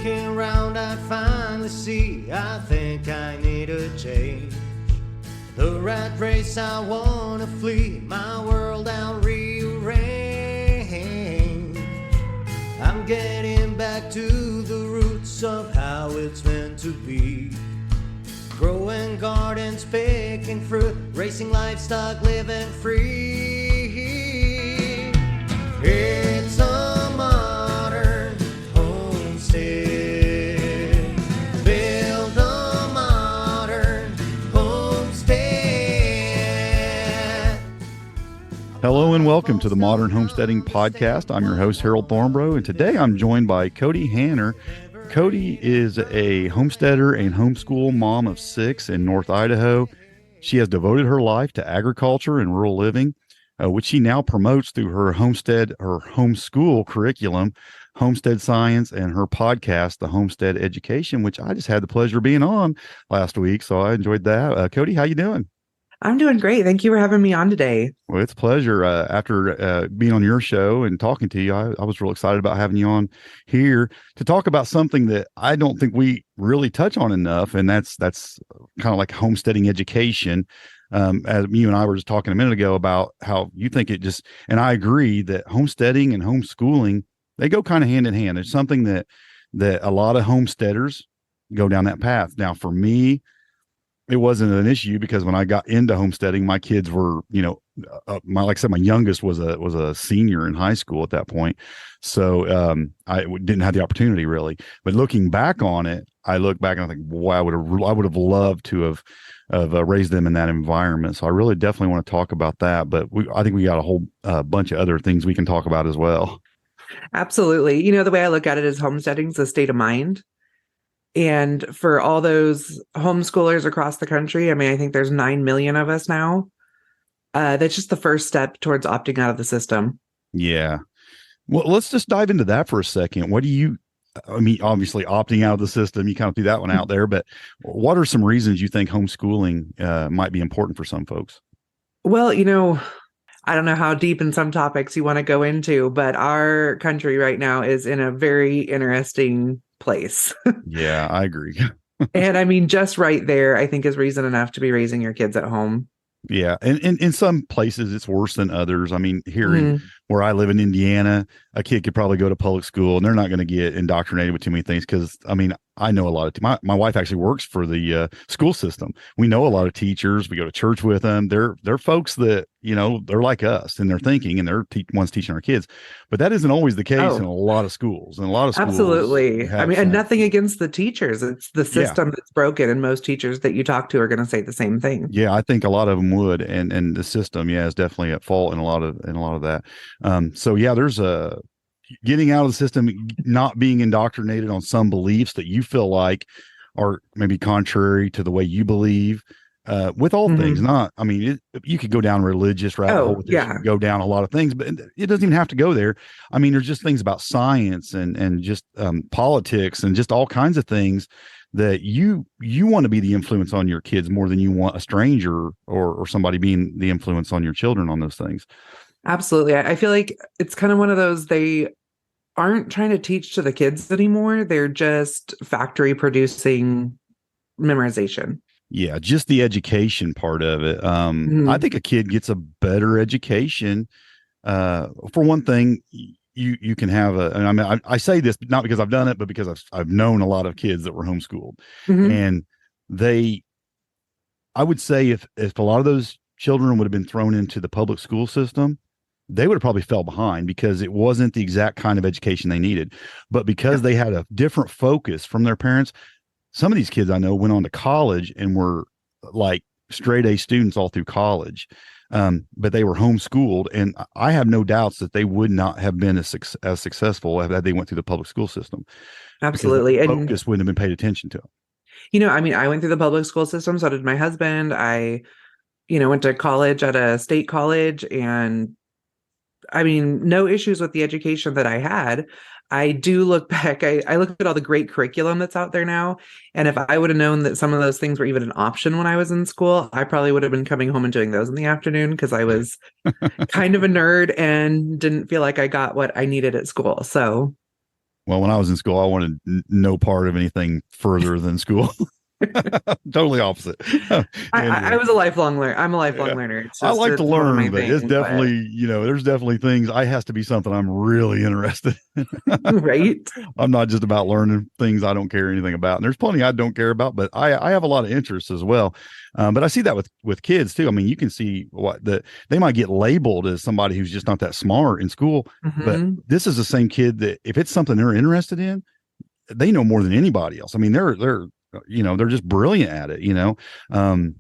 Looking around, I finally see I think I need a change. The rat race, I wanna flee, my world I'll rearrange. I'm getting back to the roots of how it's meant to be. Growing gardens, picking fruit, racing livestock, living free. It's a modern homestead. Build a modern homestead. Hello and welcome to the Modern Homesteading Podcast. I'm your host, Harold Thornbrough, and today I'm joined by Kody Hanner. Kody is a homesteader and homeschool mom of 6 in North Idaho. She has devoted her life to agriculture and rural living, which she now promotes through her homeschool curriculum, Homestead Science, and her podcast, The Homestead Education, which I just had the pleasure of being on last week. So I enjoyed that. Kody, how you doing? I'm doing great. Thank you for having me on today. Well, it's a pleasure. After being on your show and talking to you, I was real excited about having you on here to talk about something that I don't think we really touch on enough, and that's kind of like homesteading education. As you and I were just talking a minute ago about how you think it just, and I agree that homesteading and homeschooling, they go kind of hand in hand. It's something that a lot of homesteaders go down that path. Now, for me, it wasn't an issue because when I got into homesteading, my kids were, like I said, my youngest was a senior in high school at that point. So I didn't have the opportunity really. But looking back on it, I look back and I think, wow, I would have loved to have raised them in that environment. So I really definitely want to talk about that. But I think we got a whole bunch of other things we can talk about as well. Absolutely. The way I look at it is homesteading is a state of mind. And for all those homeschoolers across the country, I think there's 9 million of us now. That's just the first step towards opting out of the system. Yeah. Well, let's just dive into that for a second. Obviously opting out of the system, you kind of threw that one out there, but what are some reasons you think homeschooling might be important for some folks? Well, I don't know how deep in some topics you want to go into, but our country right now is in a very interesting place. Yeah, I agree. And just right there, I think is reason enough to be raising your kids at home. Yeah. And in some places it's worse than others. Here in where I live in Indiana, a kid could probably go to public school and they're not going to get indoctrinated with too many things. Cause I know a lot of, my wife actually works for the school system. We know a lot of teachers, we go to church with them. They're folks that, they're like us and they're thinking and they're ones teaching our kids, but that isn't always the case in a lot of schools and a lot of schools. Absolutely. And nothing against the teachers. It's the system that's broken. And most teachers that you talk to are going to say the same thing. Yeah. I think a lot of them would. And the system, is definitely at fault in a lot of that. There's getting out of the system, not being indoctrinated on some beliefs that you feel like are maybe contrary to the way you believe, with all things. You could go down religious rabbit hole with this, you can go down a lot of things, but it doesn't even have to go there. There's just things about science and just politics and just all kinds of things that you want to be the influence on your kids more than you want a stranger or somebody being the influence on your children on those things. Absolutely. I feel like it's kind of one of those, they aren't trying to teach to the kids anymore. They're just factory producing memorization. Yeah, just the education part of it. I think a kid gets a better education. For one thing, you can have I say this not because I've done it, but because I've known a lot of kids that were homeschooled, and I would say if a lot of those children would have been thrown into the public school system, they would have probably fell behind because it wasn't the exact kind of education they needed. But because they had a different focus from their parents, some of these kids I know went on to college and were like straight A students all through college. But they were homeschooled, and I have no doubts that they would not have been as successful had they went through the public school system. Absolutely. And focus wouldn't have been paid attention to. I went through the public school system. So did my husband. I, went to college at a state college, and no issues with the education that I had. I do look back, I look at all the great curriculum that's out there now. And if I would have known that some of those things were even an option when I was in school, I probably would have been coming home and doing those in the afternoon because I was kind of a nerd and didn't feel like I got what I needed at school. So Well, when I was in school, I wanted no part of anything further than school. Totally opposite. I Anyway, was a lifelong learner. I'm a lifelong yeah. learner. It's I just, like to it's one of my learn, but it's things, but definitely, there's definitely things I has to be something I'm really interested in. right. I'm not just about learning things I don't care anything about. And there's plenty I don't care about, but I have a lot of interests as well. But I see that with kids too. I mean, you can see what they might get labeled as somebody who's just not that smart in school, but Mhm. this is the same kid that if it's something they're interested in, they know more than anybody else. I mean, they're just brilliant at it. Um,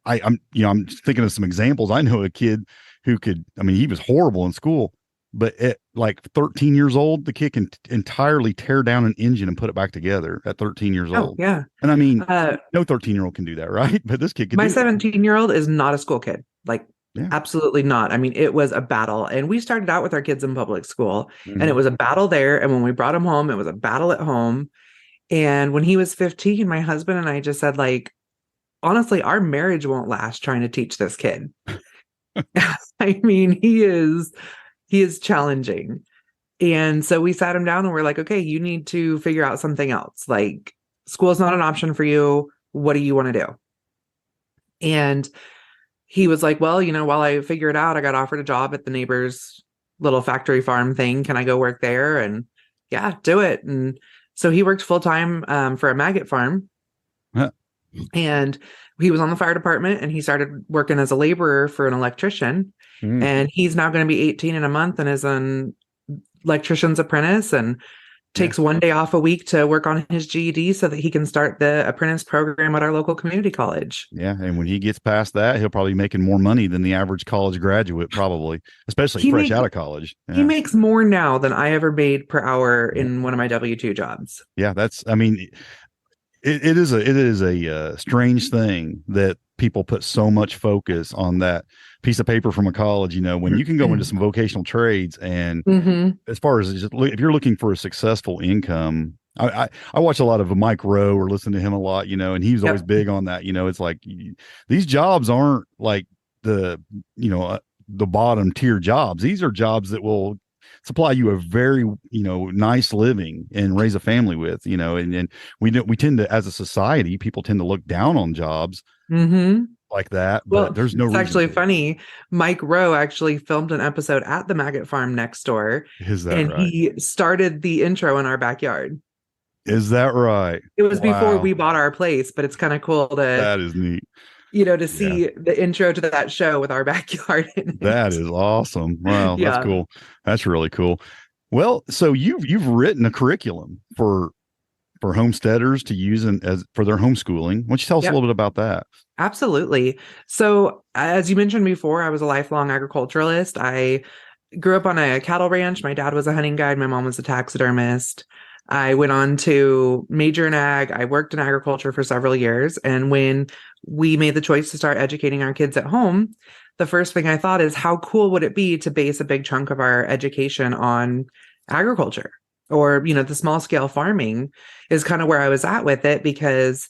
I'm thinking of some examples. I know a kid who could. I mean, he was horrible in school, but at like 13 years old, the kid can entirely tear down an engine and put it back together at 13 years Oh, old. yeah. And I mean, Uh, no 13-year-old can do that, right? But this kid could my do that. 17-year-old is not a school kid. Like, Yeah. absolutely not. I mean, it was a battle. And we started out with our kids in public school, and it Mhm. was a battle there. And when we brought him home, it was a battle at home. And when he was 15, my husband and I just said, like, honestly, our marriage won't last trying to teach this kid. I mean, he is challenging. And so we sat him down and we're like, okay, you need to figure out something else. Like, school is not an option for you. What do you want to do? And he was like, well, while I figure it out, I got offered a job at the neighbor's little factory farm thing. Can I go work there? And yeah, do it. And so he worked full time for a maggot farm, Huh. and he was on the fire department, and he started working as a laborer for an electrician. Mhm. And he's now going to be 18 in a month and is an electrician's apprentice, and Yeah. takes one day off a week to work on his GED so that he can start the apprentice program at our local community college. Yeah. And when he gets past that, he'll probably be making more money than the average college graduate, probably, especially He fresh makes out of college. he Yeah. makes more now than I ever made per hour Yeah. in one of my W-2 jobs. Yeah. I mean, it is a strange thing that people put so much focus on that piece of paper from a college, when you can go into some vocational trades. And Mm-hmm. as far as if you're looking for a successful income, I watch a lot of Mike Rowe or listen to him a lot, and he was always Yep. big on that. It's like these jobs aren't like the bottom tier jobs. These are jobs that will supply you a very nice living and raise a family with, and we tend to, as a society, people tend to look down on jobs Mm-hmm. like that, but Well, there's no it's reason actually to. funny. Mike Rowe actually filmed an episode at the maggot farm next door, Is that and right? he started the intro in our backyard. Is that right? It was before Wow. we bought our place, but it's kind of cool to, That is neat. to Yeah. see the intro to that show with our backyard in That it. is awesome. Wow, that's Yeah. cool. That's really cool. Well, so you've written a curriculum for homesteaders to use as for their homeschooling. Why don't you tell us a Yep. little bit about that? Absolutely. So, as you mentioned before, I was a lifelong agriculturalist. I grew up on a cattle ranch. My dad was a hunting guide. My mom was a taxidermist. I went on to major in ag. I worked in agriculture for several years. And when we made the choice to start educating our kids at home, the first thing I thought is, how cool would it be to base a big chunk of our education on agriculture, or, the small scale farming is kind of where I was at with it, because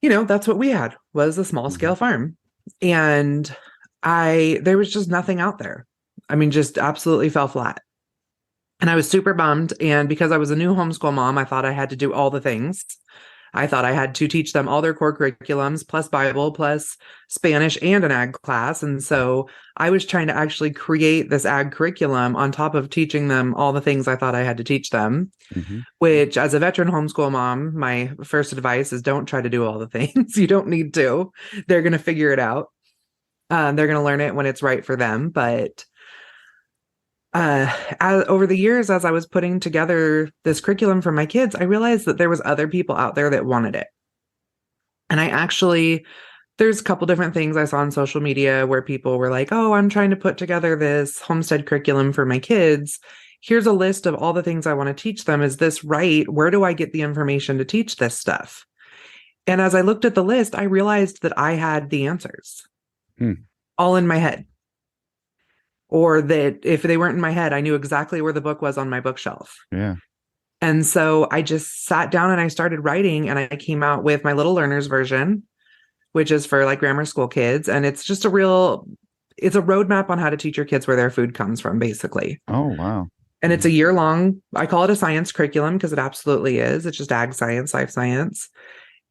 that's what we had, was a small scale farm. And there was just nothing out there. I mean, just absolutely fell flat. And I was super bummed. And because I was a new homeschool mom, I thought I had to do all the things. I thought I had to teach them all their core curriculums, plus Bible, plus Spanish, and an ag class. And so I was trying to actually create this ag curriculum on top of teaching them all the things I thought I had to teach them, Mhm. which, as a veteran homeschool mom, my first advice is, don't try to do all the things. You don't need to. They're going to figure it out. They're going to learn it when it's right for them. But over the years, as I was putting together this curriculum for my kids, I realized that there was other people out there that wanted it. And there's a couple different things I saw on social media where people were like, oh, I'm trying to put together this Homestead curriculum for my kids. Here's a list of all the things I want to teach them. Is this right? Where do I get the information to teach this stuff? And as I looked at the list, I realized that I had the answers all in my head. Or that if they weren't in my head, I knew exactly where the book was on my bookshelf. Yeah. And so I just sat down and I started writing, and I came out with my Little Learners version, which is for like grammar school kids. And it's just it's a roadmap on how to teach your kids where their food comes from, basically. Oh, wow. And it's a year long. I call it a science curriculum because it absolutely is. It's just ag science, life science.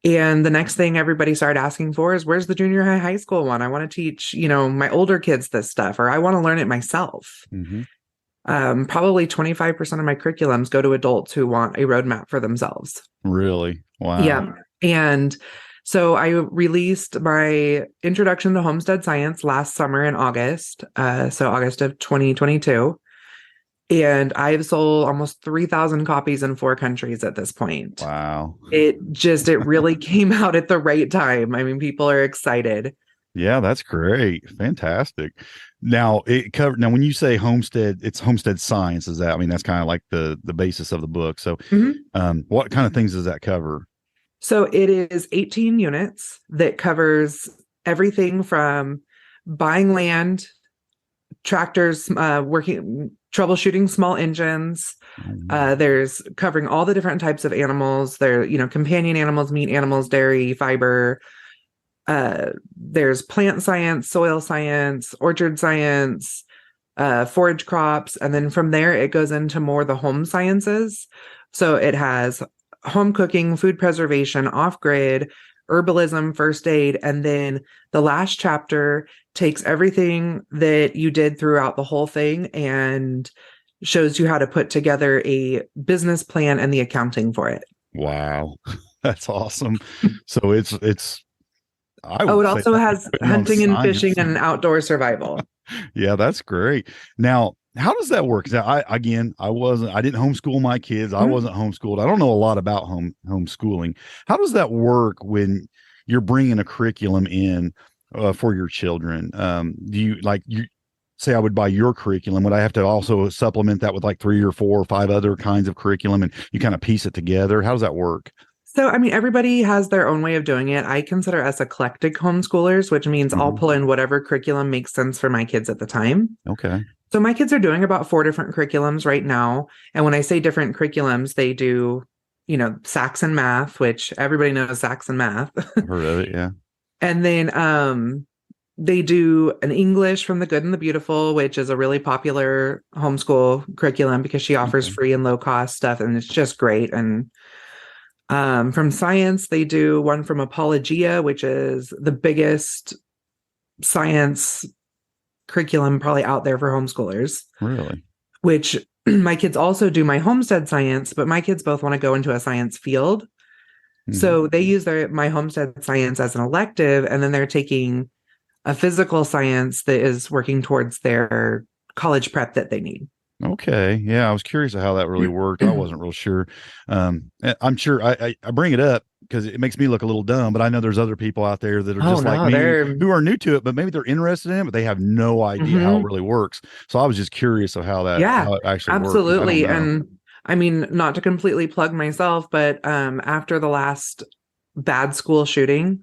And the next thing everybody started asking for is, where's the junior high school one? I want to teach, my older kids this stuff, or I want to learn it myself. Mm-hmm. Probably 25% of my curriculums go to adults who want a roadmap for themselves. Really? Wow. Yeah. And so I released my introduction to homestead science last summer in August. So August of 2022. And I've sold almost 3,000 copies in 4 countries at this point. Wow. It really came out at the right time. I mean, people are excited. Yeah, that's great. Fantastic. Now when you say homestead, it's homestead science. Is that, I mean, that's kind of like the basis of the book. So what kind of things does that cover? So it is 18 units that covers everything from buying land, tractors, troubleshooting small engines. There's covering all the different types of animals. There, companion animals, meat animals, dairy, fiber. There's plant science, soil science, orchard science, forage crops. And then from there, it goes into more the home sciences. So it has home cooking, food preservation, off-grid, herbalism, first aid. And then the last chapter takes everything that you did throughout the whole thing and shows you how to put together a business plan and the accounting for it. Wow. That's awesome. So it also has hunting and fishing and outdoor survival. Yeah, that's great. Now, how does that work? I didn't homeschool my kids. I wasn't homeschooled. I don't know a lot about homeschooling. How does that work when you're bringing a curriculum in for your children? Do you say I would buy your curriculum? Would I have to also supplement that with like 3 or 4 or 5 other kinds of curriculum, and you kind of piece it together? How does that work? So, I mean, everybody has their own way of doing it. I consider us eclectic homeschoolers, which means I'll pull in whatever curriculum makes sense for my kids at the time. Okay. So my kids are doing about 4 different curriculums right now. And when I say different curriculums, they do, Saxon math, which everybody knows Saxon math. Heard of it, yeah. And then they do an English from the Good and the Beautiful, which is a really popular homeschool curriculum because she offers free and low cost stuff. And it's just great. And from science, they do one from Apologia, which is the biggest science curriculum probably out there for homeschoolers. Really? Which my kids also do my homestead science, but my kids both want to go into a science field. So they use my homestead science as an elective, and then they're taking a physical science that is working towards their college prep that they need. Okay. Yeah. I was curious of how that really worked. I wasn't real sure. I'm sure I bring it up because it makes me look a little dumb, but I know there's other people out there that are just like me who are new to it, but maybe they're interested in it, but they have no idea how it really works. So I was just curious of how that how it actually absolutely works. And I mean, not to completely plug myself, but after the last bad school shooting,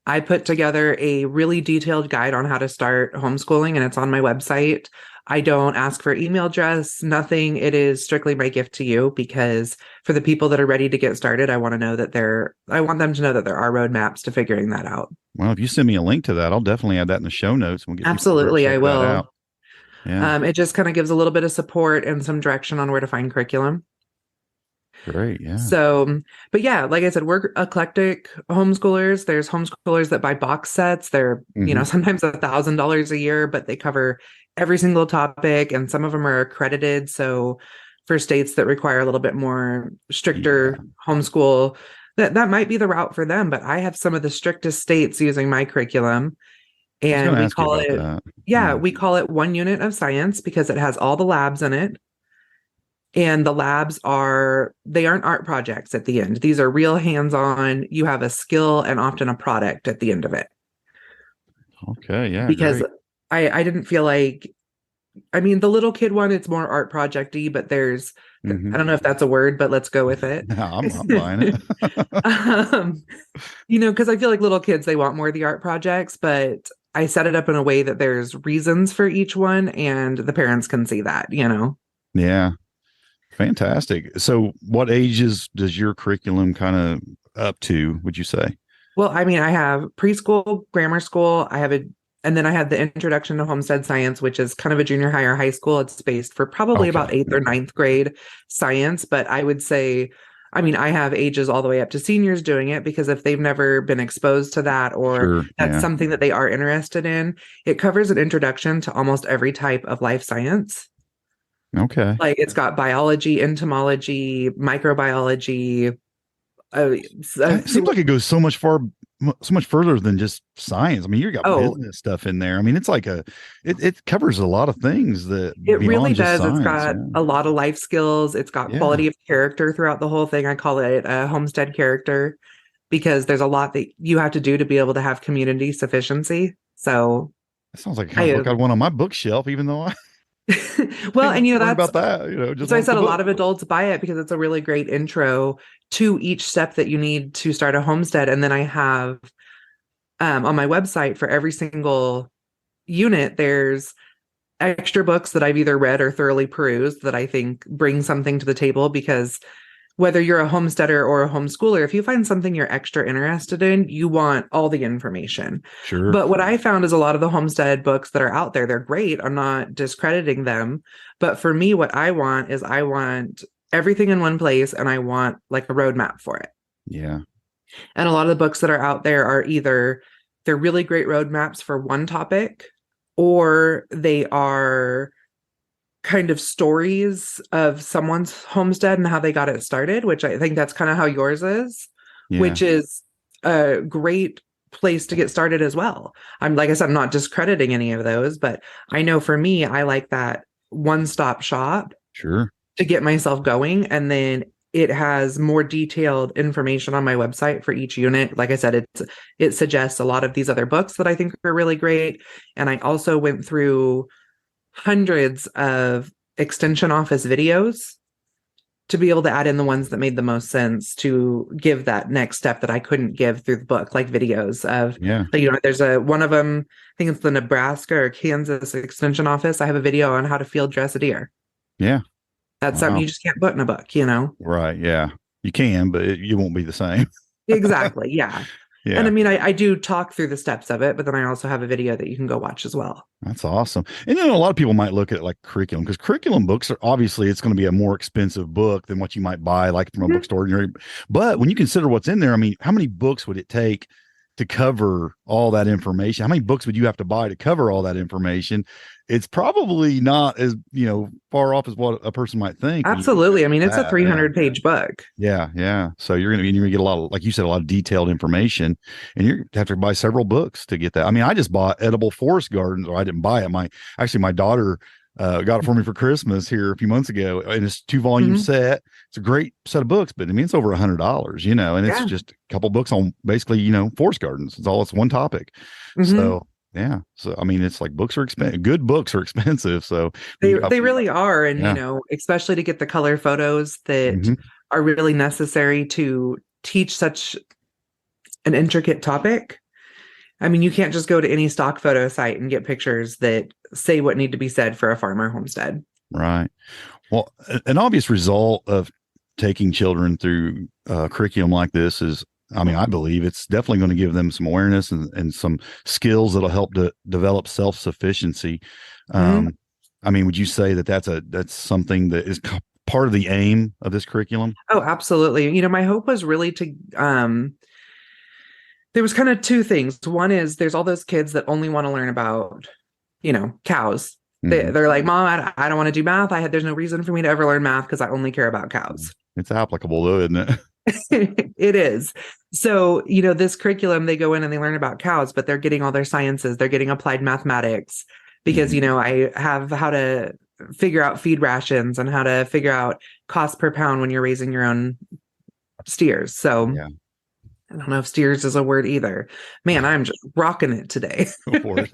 I put together a really detailed guide on how to start homeschooling, and it's on my website. I don't ask for email address, nothing. It is strictly my gift to you, because for the people that are ready to get started, I want them to know that there are roadmaps to figuring that out. Well, if you send me a link to that, I'll definitely add that in the show notes. We'll get absolutely, I will. Yeah. It just kind of gives a little bit of support and some direction on where to find curriculum. Great. Yeah. So, but yeah, like I said, we're eclectic homeschoolers. There's homeschoolers that buy box sets. They're, sometimes $1,000 a year, but they cover every single topic, and some of them are accredited. So for states that require a little bit more stricter homeschool, that might be the route for them. But I have some of the strictest states using my curriculum. And we call it, we call it 1 unit of science because it has all the labs in it. And the labs they aren't art projects at the end. These are real hands-on. You have a skill and often a product at the end of it. Okay. Yeah. Because I didn't feel like, I mean, the little kid one, it's more art project-y, but there's, I don't know if that's a word, but let's go with it. I'm buying it. Because I feel like little kids, they want more of the art projects, but I set it up in a way that there's reasons for each one and the parents can see that, Yeah. Fantastic. So what ages does your curriculum kind of up to, would you say? Well, I mean, I have preschool, grammar school. I have a And then I had the Introduction to Homestead Science, which is kind of a junior high or high school. It's based for probably about Okay. 8th or ninth grade science. But I would say, I mean, I have ages all the way up to seniors doing it, because if they've never been exposed to that, or Sure. that's Yeah. something that they are interested in, it covers an introduction to almost every type of life science. Okay. Like it's got biology, entomology, microbiology. It seems like it goes so much further than just science. I mean, you got Oh, business stuff in there. I mean, it's like it covers a lot of things that it really beyond just does. It's science. got Yeah. a lot of life skills. It's got Yeah. quality of character throughout the whole thing. I call it a homestead character, because there's a lot that you have to do to be able to have community sufficiency. So That sounds like the kind of I, book I'd want on my bookshelf, even though I well, ain't and worried that's about that. Just so I want said the a lot book. of adults buy it because it's a really great intro to each step that you need to start a homestead. And then I have on my website, for every single unit, there's extra books that I've either read or thoroughly perused that I think bring something to the table. Because whether you're a homesteader or a homeschooler, if you find something you're extra interested in, you want all the information. Sure. But what I found is a lot of the homestead books that are out there, they're great. I'm not discrediting them. But for me, what I want is I want everything in one place, and I want like a roadmap for it. Yeah. And a lot of the books that are out there are either they're really great roadmaps for one topic, or they are kind of stories of someone's homestead and how they got it started, which I think that's kind of how yours is, Yeah. which is a great place to get started as well. I'm like I said, I'm not discrediting any of those, but I know for me, I like that one-stop shop Sure. to get myself going. And then it has more detailed information on my website for each unit. Like I said, it suggests a lot of these other books that I think are really great. And I also went through hundreds of extension office videos to be able to add in the ones that made the most sense to give that next step that I couldn't give through the book, like videos of, Yeah. there's one of them, I think it's the Nebraska or Kansas extension office. I have a video on how to field dress a deer. Yeah. That's something Wow. you just can't put in a book, Right. Yeah. You can, but you won't be the same. Exactly. Yeah. Yeah. And I mean, I do talk through the steps of it, but then I also have a video that you can go watch as well. That's awesome. And then a lot of people might look at it like curriculum, because curriculum books are obviously it's going to be a more expensive book than what you might buy like from a bookstore. But when you consider what's in there, I mean, how many books would it take to cover all that information? How many books would you have to buy to cover all that information? It's probably not as, far off as what a person might think. Absolutely. I mean, it's a 300-page book. Yeah. Yeah. So you're going to get a lot of, like you said, a lot of detailed information, and you have to buy several books to get that. I mean, I just bought Edible Forest Gardens, or I didn't buy it. My daughter got it for me for Christmas here a few months ago, and it's 2-volume set. It's a great set of books, but I mean, it's over $100, and it's just a couple books on basically, forest gardens. It's one topic. So yeah. So, I mean, it's like books are expensive. Good books are expensive. So they really are. And, especially to get the color photos that are really necessary to teach such an intricate topic. I mean, you can't just go to any stock photo site and get pictures that say what need to be said for a farmer homestead. Right. Well, an obvious result of taking children through curriculum like this is, I mean, I believe it's definitely going to give them some awareness and some skills that'll help to develop self-sufficiency. I mean, would you say that that's something that is part of the aim of this curriculum? Oh, absolutely. My hope was really to, there was kind of two things. One is there's all those kids that only want to learn about, cows. They're like, Mom, I don't want to do math. There's no reason for me to ever learn math because I only care about cows. It's applicable though, isn't it? It is. So, this curriculum, they go in and they learn about cows, but they're getting all their sciences. They're getting applied mathematics because, I have how to figure out feed rations and how to figure out cost per pound when you're raising your own steers. So yeah. I don't know if steers is a word either. Man, I'm just rocking it today. Go for it.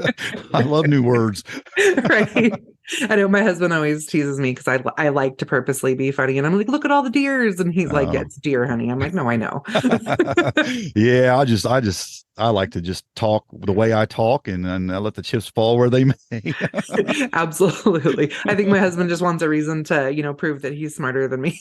I love new words. Right. I know my husband always teases me because I like to purposely be funny. And I'm like, look at all the deers. And he's like, yeah, it's deer, honey. I'm like, no, I know. Yeah, I like to just talk the way I talk, and I let the chips fall where they may. Absolutely. I think my husband just wants a reason to, prove that he's smarter than me.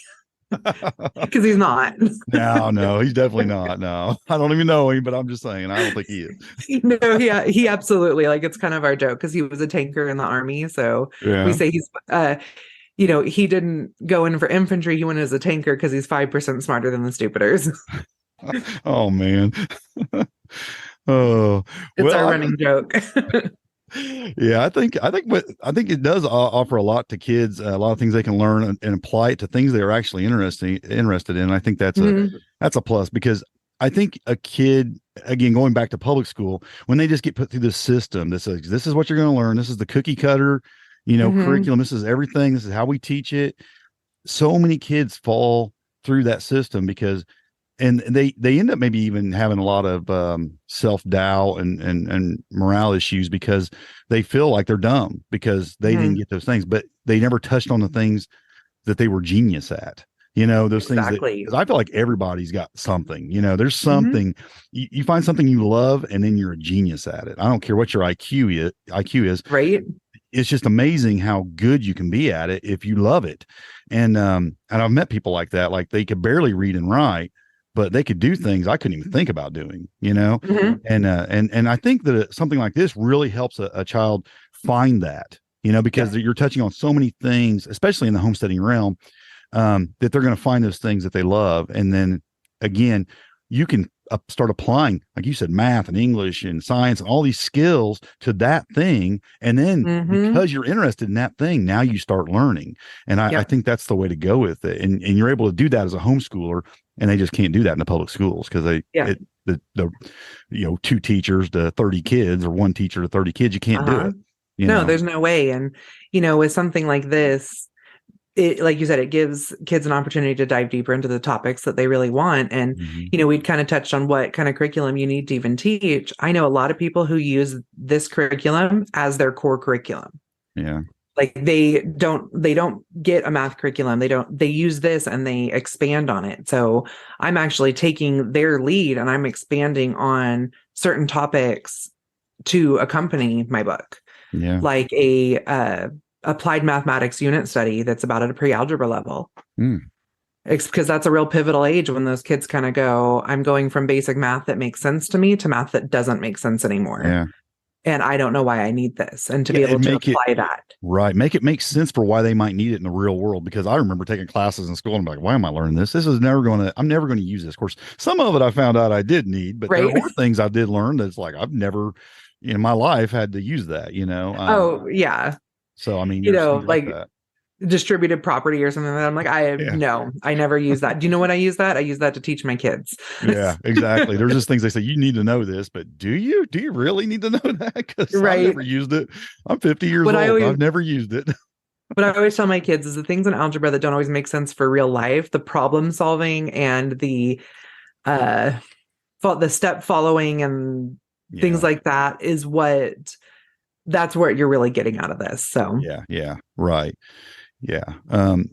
because he's not. No, he's definitely not. No, I don't even know him, but I'm just saying, I don't think he is. No, he absolutely, like, it's kind of our joke because he was a tanker in the army. So we Yeah. say he's, he didn't go in for infantry. He went as a tanker because he's 5% smarter than the stupiders. Oh man. Oh It's our well, running joke. yeah, I think it does offer a lot to kids, a lot of things they can learn and apply it to things they are actually interested in. I think Mhm. that's a plus because I think a kid, again, going back to public school, when they just get put through this system, this is what you're going to learn. This is the cookie cutter, Mhm. curriculum. This is everything. This is how we teach it. So many kids fall through that system because and they end up maybe even having a lot of self-doubt and morale issues because they feel like they're dumb because they didn't Mhm. get those things, but they never touched on the things that they were genius at, those things that, Exactly. because I feel like everybody's got something, there's Mhm. something you find something you love and then you're a genius at it. I don't care what your IQ is. Right. It's just amazing how good you can be at it if you love it. And I've met people like that, like they could barely read and write, but they could do things I couldn't even think about doing. Mhm. And I think that something like this really helps a child find that, Yeah. because you're touching on so many things, especially in the homesteading realm, that they're going to find those things that they love. And then again, you can start applying, like you said, math and English and science and all these skills to that thing. And then Mhm. because you're interested in that thing, now you start learning. And I Yep. think that's the way to go with it. And you're able to do that as a homeschooler, and they just can't do that in the public schools because Yeah. the two teachers to 30 kids or one teacher to 30 kids, you can't do Uh-huh. it. No, there's no way. And, with something like this, it, like you said, it gives kids an opportunity to dive deeper into the topics that they really want. And, Mhm. we'd kind of touched on what kind of curriculum you need to even teach. I know a lot of people who use this curriculum as their core curriculum. Yeah. Like they don't get a math curriculum. They use this and they expand on it. So I'm actually taking their lead and I'm expanding on certain topics to accompany my book, Yeah. like a applied mathematics unit study that's about at a pre-algebra level. Mm. It's because that's a real pivotal age when those kids kind of go, I'm going from basic math that makes sense to me to math that doesn't make sense anymore. Yeah. And I don't know why I need this. And to Yeah, be able and to make it apply that. right. Make it make sense for why they might need it in the real world. Because I remember taking classes in school and I'm like, why am I learning this? I'm never going to use this. Of course, some of it I found out I did need, but there Right. were things I did learn that's like I've never in my life had to use that. Oh, yeah. So, I mean, there's things like Like that. distributed property or something like that. I'm like, Yeah. no, I never use that. Do you know what I use that? I use that to teach my kids. Yeah, exactly. There's just things they say, you need to know this, but do you really need to know that? Because I've Right. never used it. I'm 50 years What I old. always I've never used it. What I always tell my kids is the things in algebra that don't always make sense for real life, the problem solving and the step following and things Yeah. like that that's what you're really getting out of this. So Yeah. Right. Yeah.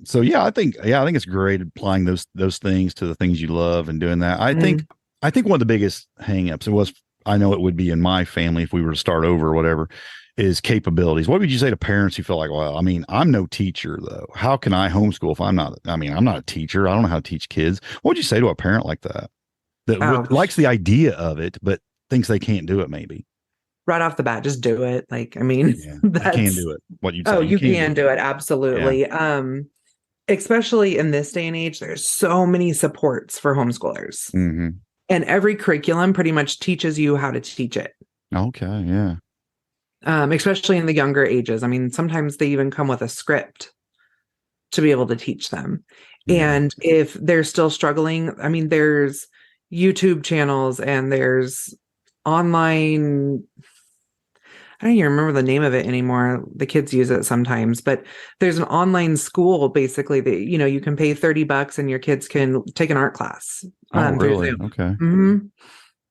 So yeah, I think it's great applying those things to the things you love and doing that. Mhm. I think one of the biggest hangups, I know it would be in my family if we were to start over or whatever, is capabilities. What would you say to parents who feel like, well, I mean, I'm no teacher though. How can I homeschool if I'm not a teacher. I don't know how to teach kids. What would you say to a parent like that Oh, likes the idea of it, but thinks they can't do it maybe? right off the bat, just do it. Like, I mean, Yeah. I can that's do it. What you'd say. oh, You you can can do it. Yeah. Absolutely. Especially in this day and age, there's so many supports for homeschoolers. Mm-hmm. And every curriculum pretty much teaches you how to teach it. Okay. Yeah. Especially in the younger ages. I mean, sometimes they even come with a script to be able to teach them. Yeah. And if they're still struggling, I mean, there's YouTube channels and there's online, I don't even remember the name of it anymore. The kids use it sometimes, but there's an online school basically that, you can pay $30 and your kids can take an art class Oh, through really? Zoom. Okay. Mm-hmm.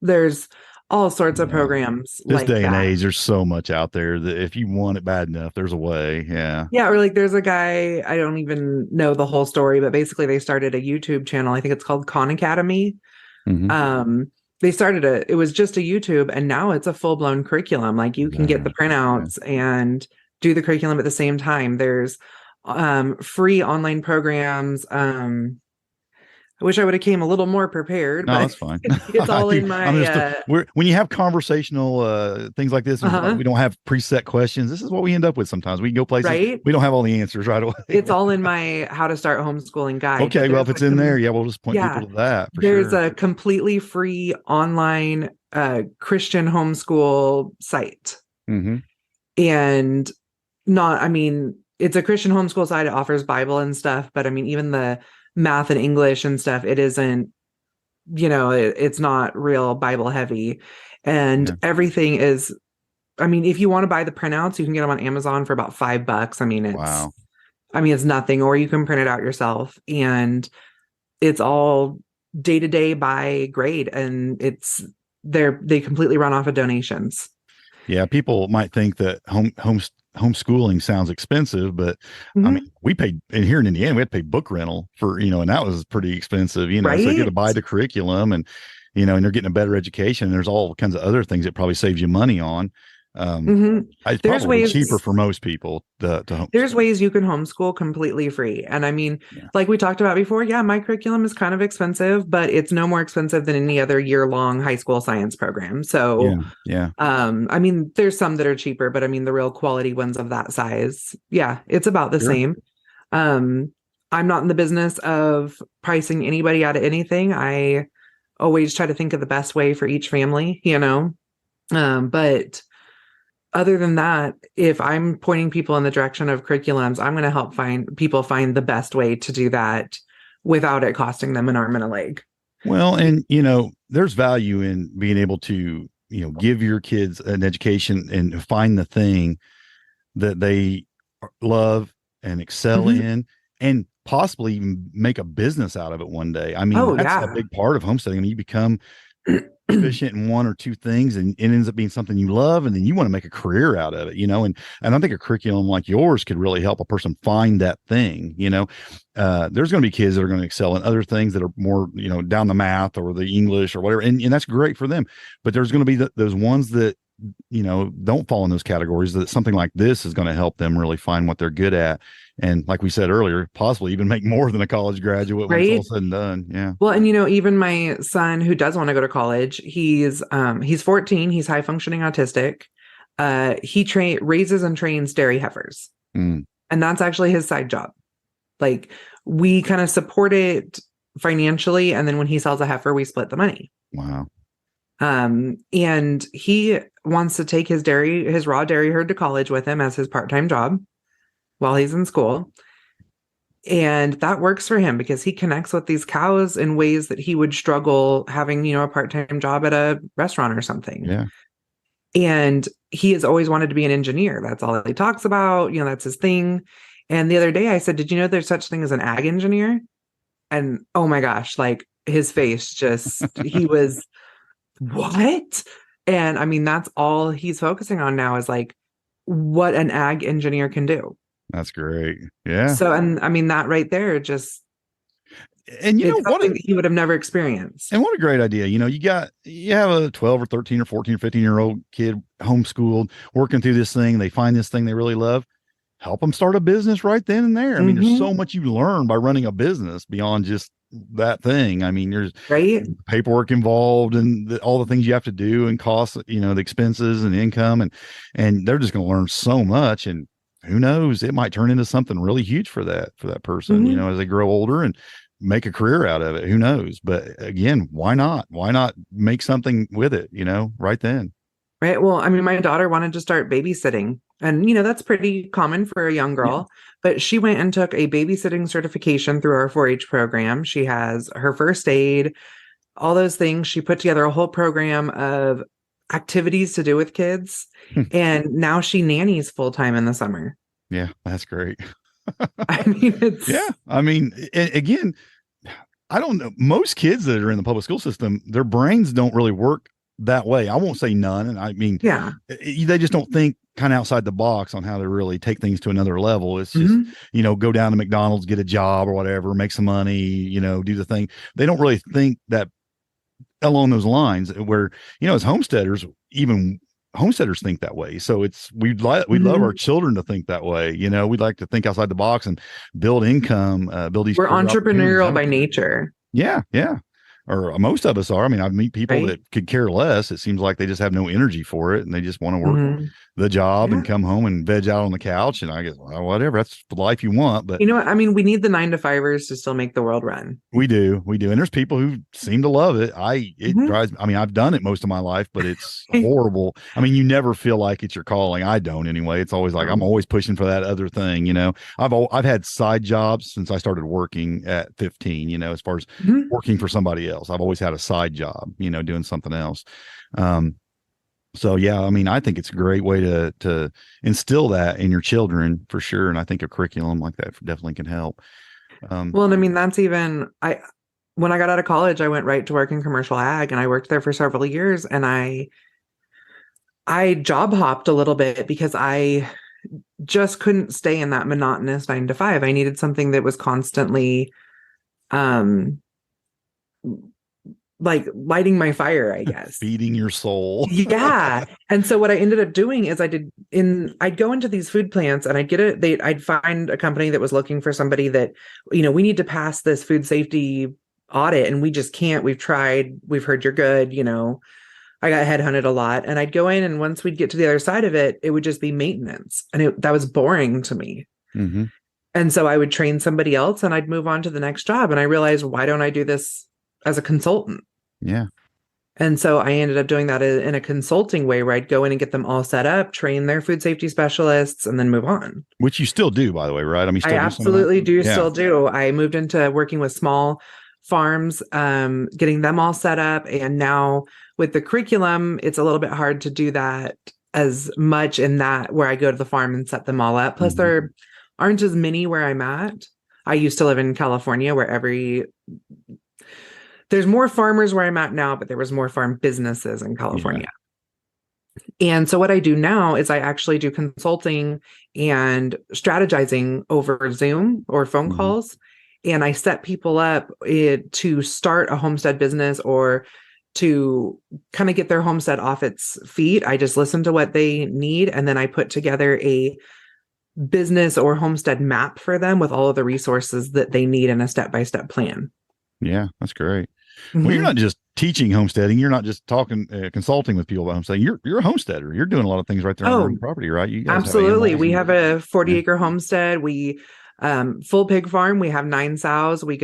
There's all sorts of Yeah. programs This like day and that. age, there's so much out there that if you want it bad enough, there's a way. Yeah. Yeah, or like there's a guy, I don't even know the whole story, but basically they started a YouTube channel. I think it's called Khan Academy. Mm-hmm. They started it was just a YouTube and now it's a full-blown curriculum. Like you can get the printouts and do the curriculum at the same time. There's free online programs. I wish I would have came a little more prepared, No, but that's fine. it's all in my, I'm just when you have conversational things like this, and we don't have preset questions. This is what we end up with sometimes. We can go places, right? we don't have all the answers right away. It's all in my how to start homeschooling guide. Okay, well, if it's in there, yeah, we'll just point people to that for there's sure. a completely free online Christian homeschool site. Mm-hmm. And not, I mean, it's a Christian homeschool site. It offers Bible and stuff, but I mean, even the math and English and stuff, it isn't, it's not real Bible heavy. And everything is, I mean, if you want to buy the printouts, you can get them on Amazon for about $5. I mean, it's nothing, or you can print it out yourself, and it's all day to day by grade, and they completely run off of donations. Yeah, people might think that homeschooling sounds expensive, but I mean, we paid, and here in Indiana, we had to pay book rental for, and that was pretty expensive, so you get to buy the curriculum, and and they're getting a better education. There's all kinds of other things that probably saves you money on. It's there's probably ways cheaper for most people to homeschool. There's ways you can homeschool completely free. And I mean, like we talked about before, my curriculum is kind of expensive, but it's no more expensive than any other year-long high school science program. So I mean, there's some that are cheaper, but I mean, the real quality ones of that size, it's about the same. I'm not in the business of pricing anybody out of anything. I always try to think of the best way for each family, but other than that, if I'm pointing people in the direction of curriculums, I'm going to help people find the best way to do that without it costing them an arm and a leg. Well, and there's value in being able to, give your kids an education and find the thing that they love and excel in, and possibly even make a business out of it one day. I mean, that's a big part of homesteading. I mean, you become efficient in one or two things, and it ends up being something you love, and then you want to make a career out of it, and I think a curriculum like yours could really help a person find that thing. There's going to be kids that are going to excel in other things that are more down the math or the English or whatever, and that's great for them, but there's going to be those ones that don't fall in those categories, that something like this is going to help them really find what they're good at. And like we said earlier, possibly even make more than a college graduate when it's all said and done. Yeah. Well, and even my son, who does want to go to college, he's 14. He's high functioning autistic. He raises and trains dairy heifers. And that's actually his side job. Like, we kind of support it financially. And then when he sells a heifer, we split the money. Wow. And he wants to take his raw dairy herd to college with him as his part-time job while he's in school. And that works for him because he connects with these cows in ways that he would struggle having, a part-time job at a restaurant or something. Yeah. And he has always wanted to be an engineer. That's all he talks about. That's his thing. And the other day I said, did you know there's such thing as an ag engineer? And oh my gosh, like his face he was, what? And I mean, that's all he's focusing on now, is like what an ag engineer can do. That's great. Yeah. So, and I mean, that right there, and what he would have never experienced. And what a great idea. You have a 12 or 13 or 14 or 15-year-old kid homeschooled, working through this thing. They find this thing they really love. Help them start a business right then and there. I mean, there's so much you learn by running a business beyond just that thing. I mean, there's paperwork involved, and all the things you have to do, and costs, the expenses and income, and they're just going to learn so much. And who knows, it might turn into something really huge for that person, as they grow older and make a career out of it. Who knows? But again, why not make something with it, right then? Right. Well, I mean, my daughter wanted to start babysitting, and, that's pretty common for a young girl, but she went and took a babysitting certification through our 4-H program. She has her first aid, all those things. She put together a whole program of activities to do with kids. And now she nannies full time in the summer. Yeah, that's great. I mean, again, I don't know. Most kids that are in the public school system, their brains don't really work that way. I won't say none. And I mean, they just don't think kind of outside the box on how to really take things to another level. It's just, go down to McDonald's, get a job or whatever, make some money, do the thing. They don't really think that along those lines, where, as homesteaders, even homesteaders think that way. So we'd love our children to think that way. We'd like to think outside the box and build income, build these. We're entrepreneurial by nature. Yeah, yeah. Or most of us are. I mean, I meet people right? that could care less. It seems like they just have no energy for it and they just want to work Mhm. the job Yeah. and come home and veg out on the couch. And I guess, well, whatever, that's the life you want. But You know what? I mean, we need the 9 to 5ers to still make the world run. we do. And there's people who seem to love it. It Mhm. drives, I mean, I've done it most of my life, but it's horrible. I mean, you never feel like it's your calling. I don't anyway. It's always like, I'm No. always pushing for that other thing, you know. I've had side jobs since I started working at 15, you know, as far as Mhm. working for somebody else. I've always had a side job, you know, doing something else. Um, so yeah, I mean, I think it's a great way to instill that in your children for sure. And I think a curriculum like that definitely can help. Well, and I mean, that's even when I got out of college, I went right to work in commercial ag and I worked there for several years and I job hopped a little bit because I just couldn't stay in that monotonous 9 to 5. I needed something that was constantly um like lighting my fire, I guess. Feeding your soul. Yeah. And so what I ended up doing is I'd go into these food plants and I'd find a company that was looking for somebody that, we need to pass this food safety audit and we just can't. We've tried, we've heard you're good, I got headhunted a lot and I'd go in and once we'd get to the other side of it, it would just be maintenance. And that was boring to me. Mm-hmm. And so I would train somebody else and I'd move on to the next job. And I realized, why don't I do this as a consultant? Yeah. And so I ended up doing that in a consulting way where I'd go in and get them all set up, train their food safety specialists, and then move on. Which you still do, by the way, right? I mean, you I still do some of that? absolutely do Yeah. still do. I moved into working with small farms, getting them all set up. And now with the curriculum, it's a little bit hard to do that as much in that where I go to the farm and set them all up. Plus, Mm-hmm. there aren't as many where I'm at. I used to live in California where there's more farmers where I'm at now, but there was more farm businesses in California. Yeah. And so what I do now is I actually do consulting and strategizing over Zoom or phone Mm-hmm. calls. And I set people up to start a homestead business or to kind of get their homestead off its feet. I just listen to what they need. And then I put together a business or homestead map for them with all of the resources that they need in a step-by-step plan. Yeah, that's great. Mm-hmm. Well, you're not just teaching homesteading. You're not just talking, consulting with people about homesteading. You're a homesteader. You're doing a lot of things right there on your own property, right? You guys absolutely. have we have a 40-acre homestead. We full pig farm. We have 9 sows. We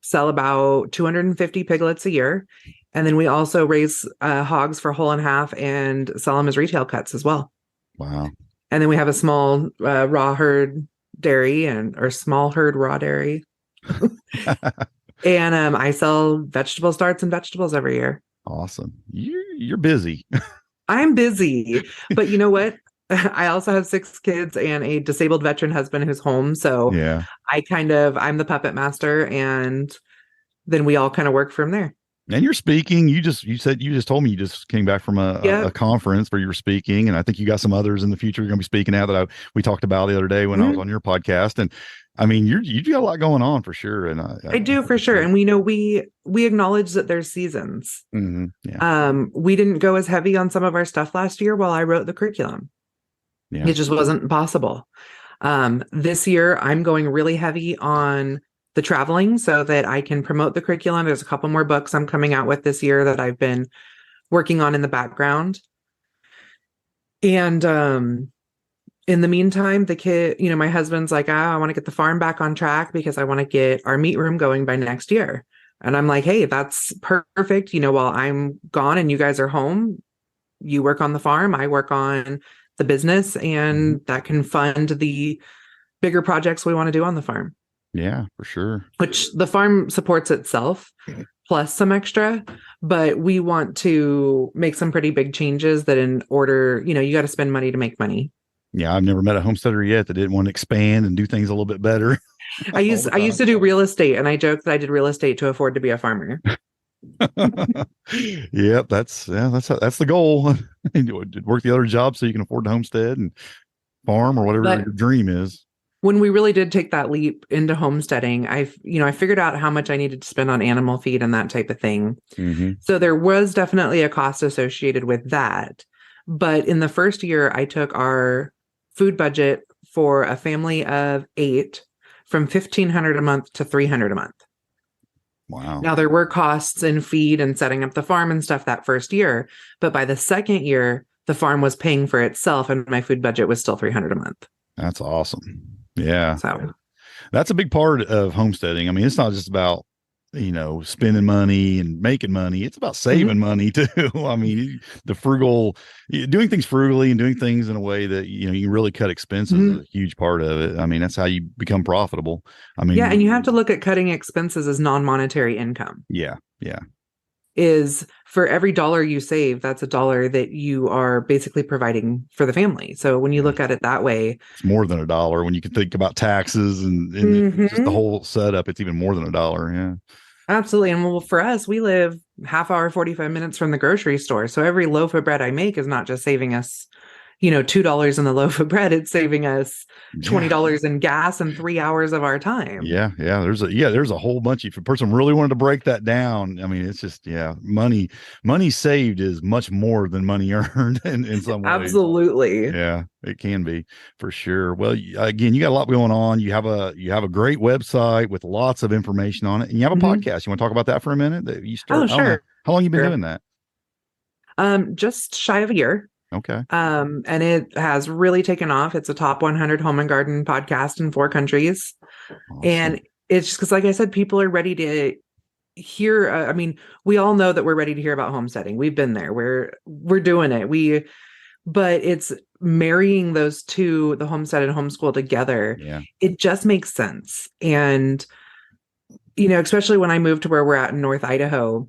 sell about 250 piglets a year. And then we also raise hogs for whole and half and sell them as retail cuts as well. Wow. And then we have a small raw herd dairy or small herd raw dairy. And I sell vegetable starts and vegetables every year. Awesome. You're busy. I'm busy, but you know what? I also have 6 kids and a disabled veteran husband who's home. So yeah, I'm the puppet master and then we all kind of work from there. And you're speaking. You just told me you just came back from a conference where you were speaking, and I think you got some others in the future you're going to be speaking at that we talked about the other day when I was on your podcast. And I mean, you got a lot going on for sure. And I do for sure. And we acknowledge that there's seasons. Mm-hmm. Yeah. We didn't go as heavy on some of our stuff last year while I wrote the curriculum. Yeah. It just wasn't possible. This year I'm going really heavy on the traveling so that I can promote the curriculum. There's a couple more books I'm coming out with this year that I've been working on in the background. And in the meantime, the kid, my husband's like, I want to get the farm back on track because I want to get our meat room going by next year. And I'm like, hey, that's perfect. While I'm gone and you guys are home, you work on the farm, I work on the business, and that can fund the bigger projects we want to do on the farm. Yeah, for sure. Which the farm supports itself plus some extra, but we want to make some pretty big changes that in order, you got to spend money to make money. Yeah, I've never met a homesteader yet that didn't want to expand and do things a little bit better. I used to do real estate, and I joked that I did real estate to afford to be a farmer. Yep, that's the goal. Work the other job so you can afford to homestead and farm or whatever your dream is. When we really did take that leap into homesteading, I figured out how much I needed to spend on animal feed and that type of thing. Mm-hmm. So there was definitely a cost associated with that. But in the first year, I took our food budget for a family of 8 from $1,500 a month to $300 a month. Wow. Now, there were costs in feed and setting up the farm and stuff that first year, but by the second year, the farm was paying for itself and my food budget was still $300 a month. That's awesome. Yeah. So That's a big part of homesteading. I mean, it's not just about, spending money and making money. It's about saving money too. I mean, doing things frugally and doing things in a way that, you can really cut expenses is a huge part of it. I mean, that's how you become profitable. I mean, yeah, and you have to look at cutting expenses as non-monetary income. Yeah. Yeah. Is for every dollar you save, that's a dollar that you are basically providing for the family. So when you look at it that way, it's more than $1 when you can think about taxes and just the whole setup. It's even more than $1. Yeah. Absolutely. And well, for us, we live half hour, 45 minutes from the grocery store. So every loaf of bread I make is not just saving us, $2 in the loaf of bread. It's saving us $20 in gas and 3 hours of our time. Yeah. Yeah. There's a whole bunch. If a person really wanted to break that down, I mean, it's just, money saved is much more than money earned in some ways. Absolutely. Yeah, it can be for sure. Well, again, you got a lot going on. You have a great website with lots of information on it, and you have a podcast. You want to talk about that for a minute? That you start. Oh, sure. How long you been doing that? Just shy of a year. Okay. And it has really taken off. It's a top 100 home and garden podcast in 4 countries. Awesome. And it's just because, like I said, people are ready to hear. I mean, we all know that we're ready to hear about homesteading. We've been there. We're doing it. But it's marrying those two, the homestead and homeschool together. Yeah. It just makes sense. And, especially when I moved to where we're at in North Idaho,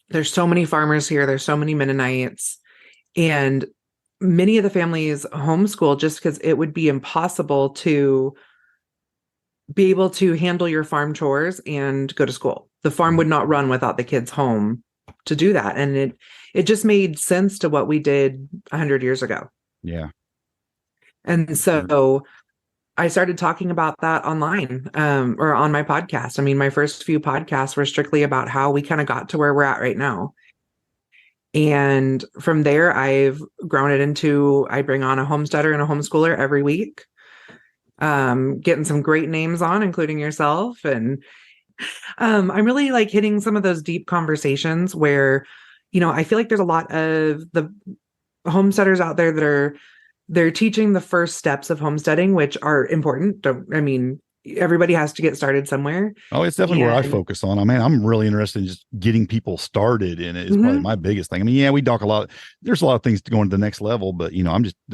there's so many farmers here. There's so many Mennonites. And many of the families homeschool just because it would be impossible to be able to handle your farm chores and go to school. The farm would not run without the kids home to do that. And it just made sense to what we did 100 years ago. Yeah. And so I started talking about that online or on my podcast. I mean, my first few podcasts were strictly about how we kind of got to where we're at right now. And from there, I've grown it into, I bring on a homesteader and a homeschooler every week, getting some great names on, including yourself. And I'm really like hitting some of those deep conversations where, I feel like there's a lot of the homesteaders out there that they're teaching the first steps of homesteading, which are important. Everybody has to get started somewhere. Oh, it's definitely where I focus on. I mean, I'm really interested in just getting people started in it. Is probably my biggest thing. I mean, yeah, we talk a lot. There's a lot of things to go into the next level, but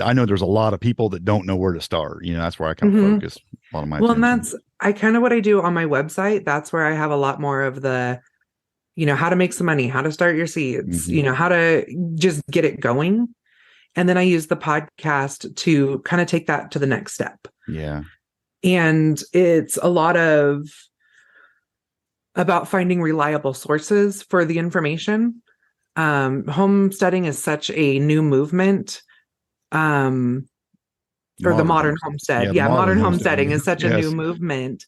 I know there's a lot of people that don't know where to start. That's where I kind of focus a lot of my attention. And that's what I do on my website. That's where I have a lot more of the, how to make some money, how to start your seeds, how to just get it going. And then I use the podcast to kind of take that to the next step. Yeah. And it's a lot about finding reliable sources for the information. Homesteading is such a new movement. The modern homestead. Yeah, modern homesteading is such a new movement.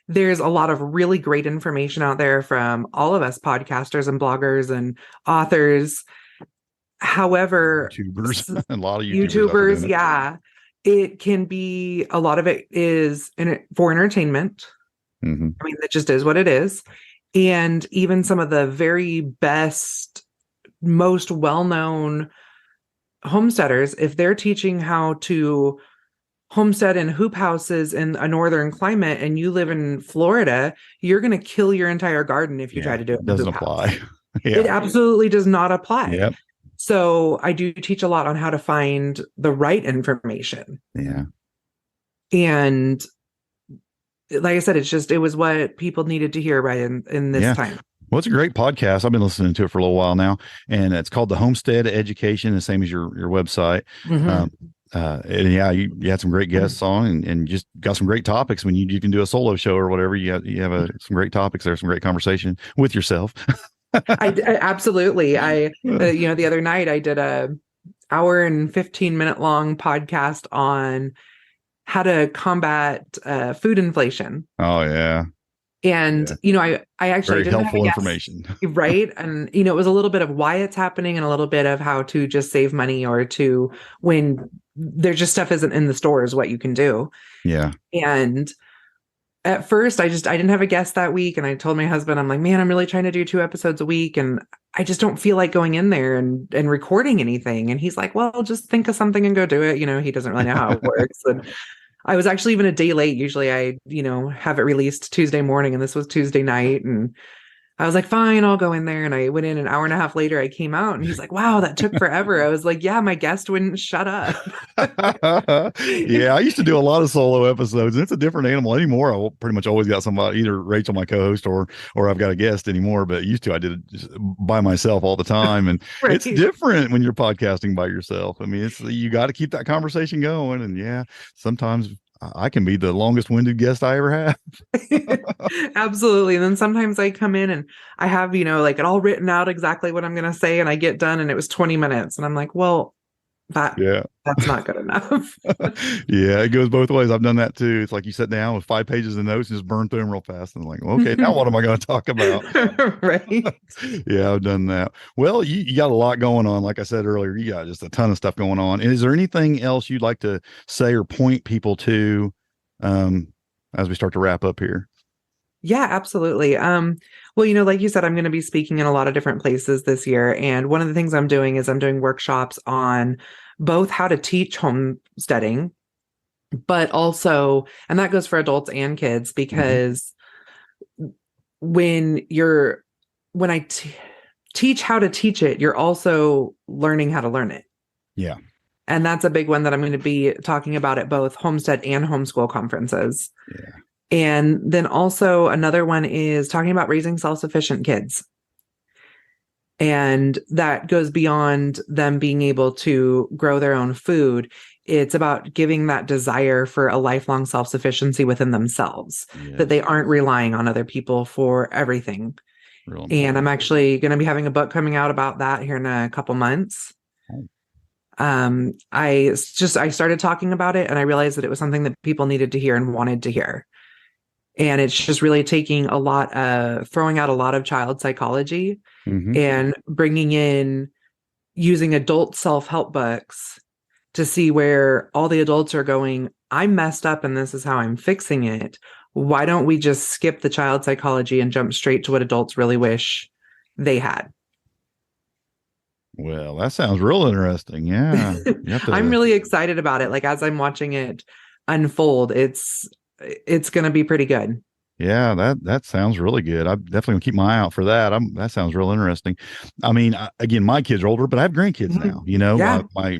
There's a lot of really great information out there from all of us podcasters and bloggers and authors. However, YouTubers, a lot of YouTubers, yeah. It can be, a lot of it is for entertainment. I mean, that just is what it is. And even some of the very best, most well-known homesteaders, if they're teaching how to homestead in hoop houses in a northern climate and you live in Florida, you're going to kill your entire garden if you try to do it. It doesn't apply. It absolutely does not apply. Yep. So I do teach a lot on how to find the right information. Yeah. And like I said, it was what people needed to hear right in this time. Well, it's a great podcast. I've been listening to it for a little while now, and it's called the Homestead Education, the same as your website. And yeah, you had some great guests on and just got some great topics. When you can do a solo show or whatever, you have some great topics there, some great conversation with yourself. I absolutely. The other night I did a hour and 15-minute long podcast on how to combat food inflation. Oh yeah. And, I actually very helpful information. Right. And, it was a little bit of why it's happening and a little bit of how to just save money or to when there's just stuff isn't in the stores, what you can do. Yeah. And at first I didn't have a guest that week, and I told my husband, I'm like, man, I'm really trying to do 2 episodes a week, and I just don't feel like going in there and recording anything. And he's like, well, just think of something and go do it. He doesn't really know how it works. And I was actually even a day late. Usually I, have it released Tuesday morning, and this was Tuesday night. And I was like, fine, I'll go in there. And I went in an hour and a half later, I came out, and he's like, wow, that took forever. I was like, yeah, my guest wouldn't shut up. Yeah, I used to do a lot of solo episodes, and it's a different animal anymore. I pretty much always got somebody, either Rachel, my co-host, or I've got a guest anymore. But used to, I did it just by myself all the time, and Right. it's different when you're podcasting by yourself. I mean, you got to keep that conversation going, and yeah, sometimes I can be the longest winded guest I ever have. Absolutely. And then sometimes I come in and I have, like it all written out exactly what I'm going to say, and I get done and it was 20 minutes. And I'm like, well, that's not good enough. Yeah, it goes both ways. I've done that too. It's like you sit down with 5 pages of notes and just burn through them real fast. And I'm like, okay, now what am I going to talk about? Right. Yeah, I've done that. Well, you got a lot going on. Like I said earlier, you got just a ton of stuff going on. And is there anything else you'd like to say or point people to as we start to wrap up here? Yeah, absolutely. Well, like you said, I'm going to be speaking in a lot of different places this year. And one of the things I'm doing is I'm doing workshops on both how to teach homesteading, but also, and that goes for adults and kids, because when I teach how to teach it, you're also learning how to learn it. Yeah. And that's a big one that I'm going to be talking about at both Homestead and Homeschool conferences. Yeah. And then also another one is talking about raising self-sufficient kids. And that goes beyond them being able to grow their own food. It's about giving that desire for a lifelong self-sufficiency within themselves, that they aren't relying on other people for everything. And I'm actually going to be having a book coming out about that here in a couple months. I started talking about it, and I realized that it was something that people needed to hear and wanted to hear. And it's just really taking throwing out a lot of child psychology and bringing in, using adult self-help books to see where all the adults are going, I'm messed up and this is how I'm fixing it. Why don't we just skip the child psychology and jump straight to what adults really wish they had? Well, that sounds real interesting. Yeah. I'm really excited about it. Like, as I'm watching it unfold, it's going to be pretty good. Yeah, that sounds really good. I'm definitely gonna keep my eye out for that. That sounds real interesting. I mean, again, my kids are older, but I have grandkids now. Yeah. My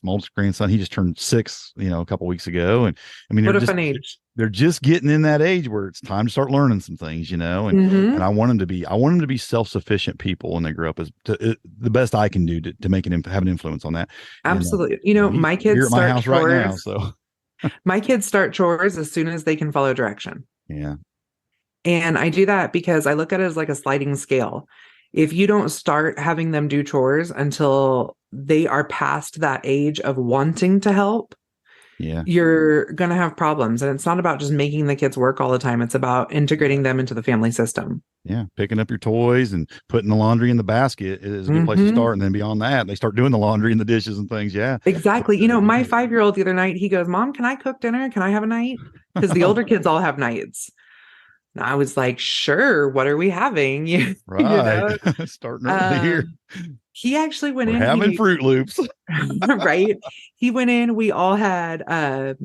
oldest grandson, he just turned 6, a couple weeks ago, and I mean, What a fun age. They're just getting in that age where it's time to start learning some things, and and I want them to be self-sufficient people when they grow up, the best I can do to have an influence on that. Absolutely. My kids here at my house chores right now, so my kids start chores as soon as they can follow direction. yeah. And I do that because I look at it as like a sliding scale. If you don't start having them do chores until they are past that age of wanting to help, you're going to have problems. And it's not about just making the kids work all the time. It's about integrating them into the family system. Yeah. Picking up your toys and putting the laundry in the basket is a good place to start. And then beyond that, they start doing the laundry and the dishes and things. Yeah. Exactly. My 5-year-old the other night, he goes, Mom, can I cook dinner? Can I have a night? Because the older kids all have nights. And I was like, sure, what are we having? Right. Starting early here. He actually went We're in. having Fruit Loops. Right. He went in. We all had,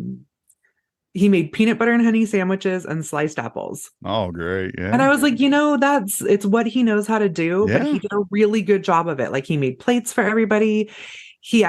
he made peanut butter and honey sandwiches and sliced apples. Oh, great. Yeah. And I was like, it's what he knows how to do, but he did a really good job of it. Like, he made plates for everybody. He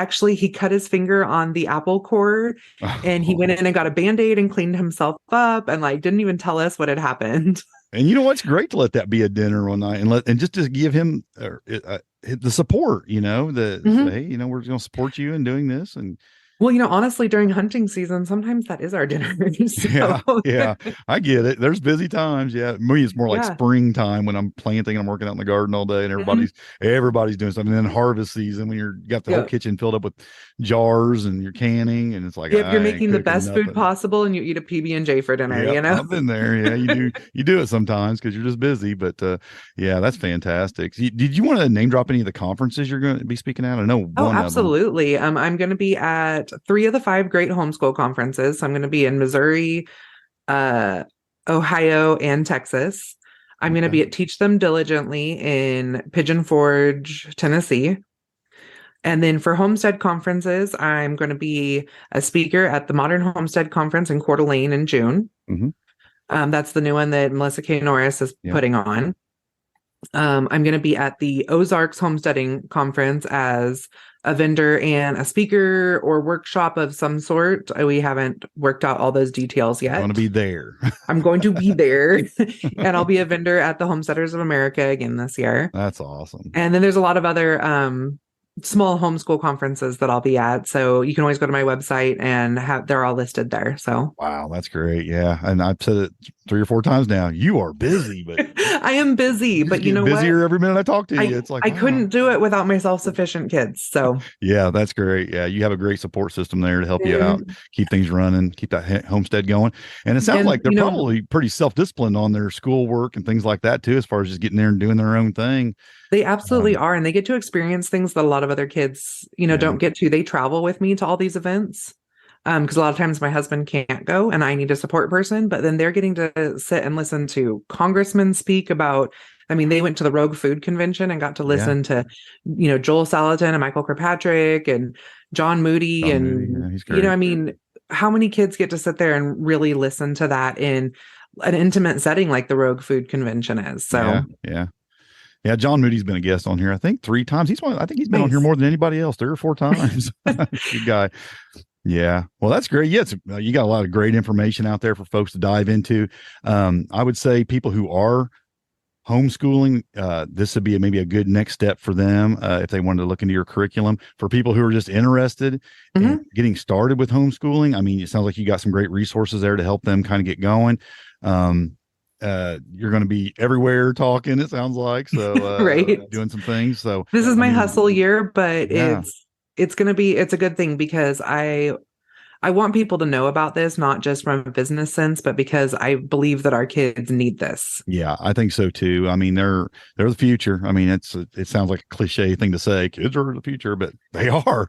cut his finger on the apple core, and he went in and got a Band-Aid and cleaned himself up, and didn't even tell us what had happened. And what's great to let that be a dinner one night and just to give him the support, say, hey, we're going to support you in doing this. And Well, honestly, during hunting season, sometimes that is our dinner. So. Yeah, I get it. There's busy times. Yeah. Me, it's more like springtime when I'm planting and I'm working out in the garden all day and everybody's doing something. And then harvest season when you got the whole kitchen filled up with jars and you're canning, and it's like, you're making the best food possible and you eat a PB&J for dinner, I've been there. Yeah, you do it sometimes because you're just busy, but yeah, that's fantastic. Did you want to name drop any of the conferences you're going to be speaking at? I know one absolutely. I'm going to be at 3 of the 5 great homeschool conferences. So I'm going to be in Missouri, Ohio, and Texas. I'm going to be at Teach Them Diligently in Pigeon Forge, Tennessee. And then for Homestead conferences, I'm going to be a speaker at the Modern Homestead Conference in Coeur d'Alene in June. That's the new one that Melissa K. Norris is putting on. I'm going to be at the Ozarks Homesteading Conference as a vendor and a speaker or workshop of some sort. We haven't worked out all those details yet. I'm going to be there. I'm going to be there. And I'll be a vendor at the Homesteaders of America again this year. That's awesome. And then there's a lot of other small homeschool conferences that I'll be at. So you can always go to my website and they're all listed there. So wow, that's great. Yeah. And I've said it 3 or 4 times now. You are busy, but I am busy, but you know busier what? every minute I talk to you. It's like I couldn't do it without my self-sufficient kids. So yeah, that's great. Yeah, you have a great support system there to help you out, keep things running, keep that homestead going. And it sounds like they're probably pretty self-disciplined on their schoolwork and things like that too, as far as just getting there and doing their own thing. They absolutely are. And they get to experience things that a lot of other kids, don't get to. They travel with me to all these events. Because a lot of times my husband can't go and I need a support person, but then they're getting to sit and listen to congressmen speak about, they went to the Rogue Food Convention and got to listen to, Joel Salatin and Michael Kirkpatrick and John Moody. He's great. How many kids get to sit there and really listen to that in an intimate setting like the Rogue Food Convention is? So yeah, John Moody's been a guest on here, I think 3 times. I think he's been on here more than anybody else, 3 or 4 times. Good guy. Yeah. Well, that's great. Yeah, you got a lot of great information out there for folks to dive into. I would say people who are homeschooling, this would be maybe a good next step for them if they wanted to look into your curriculum. For people who are just interested in getting started with homeschooling, it sounds like you got some great resources there to help them kind of get going. You're going to be everywhere talking, it sounds like, so right, doing some things. So this is my hustle year, but it's a good thing because I want people to know about this, not just from a business sense, but because I believe that our kids need this. Yeah, I think so too. They're the future. It sounds like a cliche thing to say, kids are the future, but they are.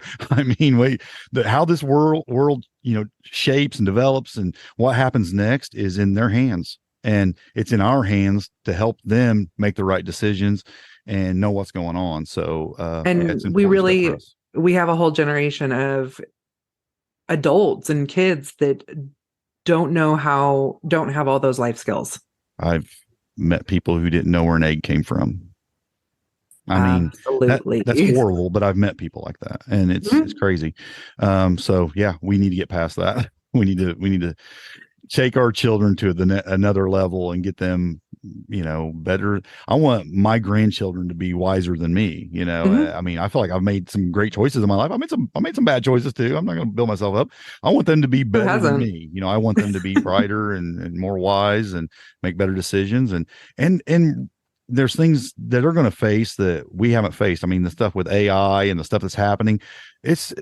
How this world, shapes and develops and what happens next is in their hands. And it's in our hands to help them make the right decisions and know what's going on. So, and we have a whole generation of adults and kids that don't have all those life skills. I've met people who didn't know where an egg came from. Absolutely. That's horrible, but I've met people like that, and it's crazy. So yeah, we need to get past that. We need to take our children to another level and get them, better. I want my grandchildren to be wiser than me. I feel like I've made some great choices in my life. I made some bad choices too. I'm not going to build myself up. I want them to be better than me. I want them to be brighter and more wise and make better decisions. And there's things that are going to face that we haven't faced. The stuff with AI and the stuff that's happening, it's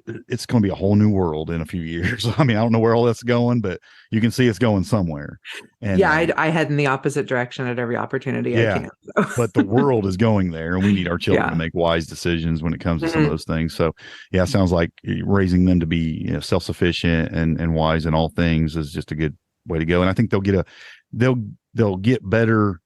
going to be a whole new world in a few years. I don't know where all that's going, but you can see it's going somewhere. And I head in the opposite direction at every opportunity I can. But the world is going there, and we need our children to make wise decisions when it comes to some of those things. So yeah, it sounds like raising them to be self-sufficient and wise in all things is just a good way to go. And I think they'll get better.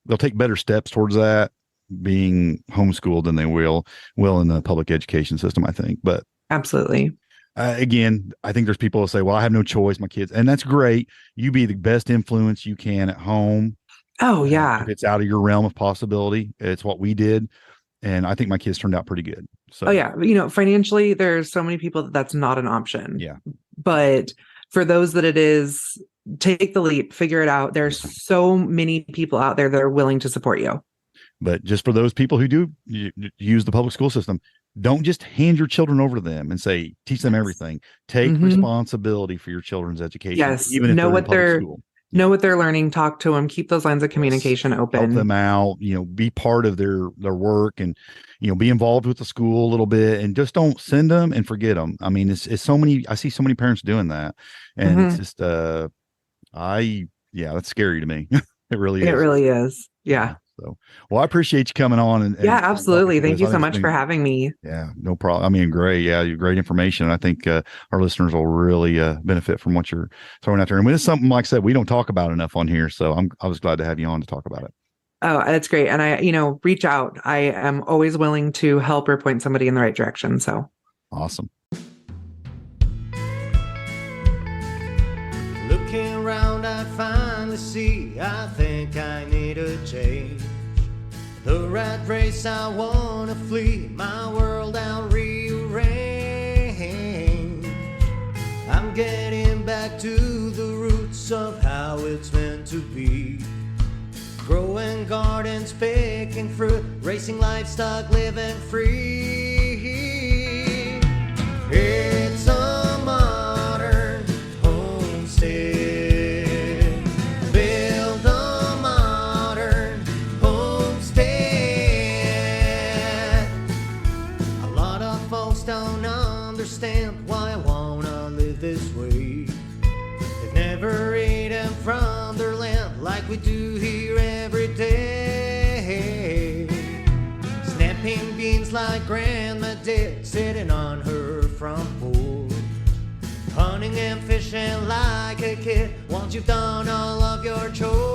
They'll take better steps towards that being homeschooled than they will in the public education system, I think. But absolutely. Again, I think there's people who say, well, I have no choice, my kids. And that's great. You be the best influence you can at home. Oh, yeah. If it's out of your realm of possibility, it's what we did. And I think my kids turned out pretty good. So, oh, yeah. Financially, there's so many people that's not an option. Yeah. But for those that it is, take the leap, figure it out. There's so many people out there that are willing to support you. But just for those people who do use the public school system, don't just hand your children over to them and say, teach them everything. Take responsibility for your children's education. Yes. Even if know what they're know what they're learning, talk to them, keep those lines of communication open. Help them out, be part of their work and, be involved with the school a little bit, and just don't send them and forget them. It's so many, I see so many parents doing that, and it's just, that's scary to me. It really is. It really is. Yeah. So, well, I appreciate you coming on. And Yeah, talking absolutely. to Thank us. you I so think much for having me. yeah, no problem. I mean, great. Yeah, great information. And I think our listeners will really benefit from what you're throwing out there. And it's something, like I said, we don't talk about enough on here. So I was glad to have you on to talk about it. Oh, that's great. And I, reach out. I am always willing to help or point somebody in the right direction. So Awesome. Looking around, I finally see I think I need a change. The rat race, I wanna flee. My world I'll rearrange. I'm getting back to the roots of how it's meant to be. Growing gardens, picking fruit, racing livestock, living free. It's a modern homestead. Build a modern homestead. A lot of folks don't understand why I wanna live this way. They've never eaten from their land like we do here every day. Snapping beans like Grandma did, sitting on her front porch. Hunting and fishing like a kid once you've done all of your chores.